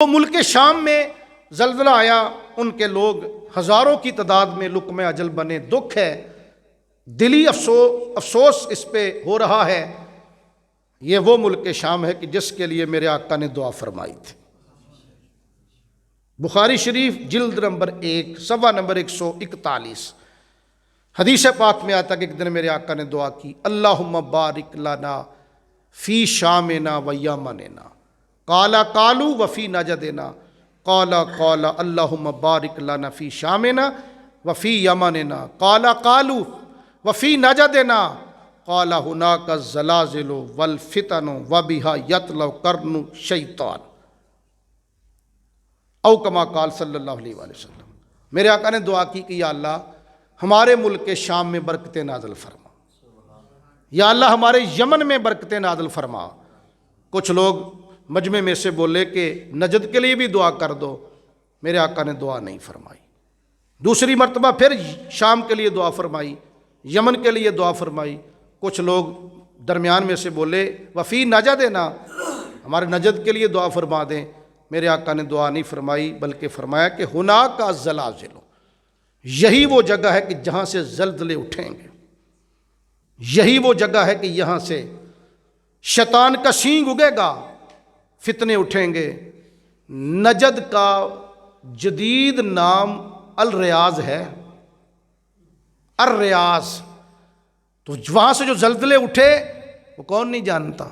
تو ملک شام میں زلزلہ آیا، ان کے لوگ ہزاروں کی تعداد میں لقمہ اجل بنے، دکھ ہے، دلی افسوس اس پہ ہو رہا ہے۔ یہ وہ ملک شام ہے کہ جس کے لیے میرے آقا نے دعا فرمائی تھی۔ بخاری شریف جلد نمبر 1 صفحہ نمبر 141 حدیث پاک میں آتا کہ ایک دن میرے آقا نے دعا کی، اللہم بارک لنا فی شامنا و یمننا، قال قالوا وفی نجدنا، قال اللہم بارک لنا فی شامنا وفی یمننا، قال قالوا وفی نجدنا، قال ہناک الزلازل والفتن وبہا یطلع قرن الشیطان، او کما قال صلی اللہ علیہ وآلہ وسلم۔ میرے آقا نے دعا کی کہ یا اللہ ہمارے ملک شام میں برکتیں نازل فرما، یا اللہ ہمارے یمن میں برکتیں نازل فرما۔ کچھ لوگ مجمع میں سے بولے کہ نجد کے لیے بھی دعا کر دو، میرے آقا نے دعا نہیں فرمائی۔ دوسری مرتبہ پھر شام کے لیے دعا فرمائی، یمن کے لیے دعا فرمائی۔ کچھ لوگ درمیان میں سے بولے وفی نجدنا، ہمارے نجد کے لیے دعا فرما دیں، میرے آقا نے دعا نہیں فرمائی، بلکہ فرمایا کہ ہناک الزلازل، یہی وہ جگہ ہے کہ جہاں سے زلزلے اٹھیں گے، یہی وہ جگہ ہے کہ یہاں سے شیطان کا سینگ اگے گا، فتنے اٹھیں گے۔ نجد کا جدید نام الریاض ہے، الریاض۔ تو وہاں سے جو زلزلے اٹھے وہ کون نہیں جانتا؟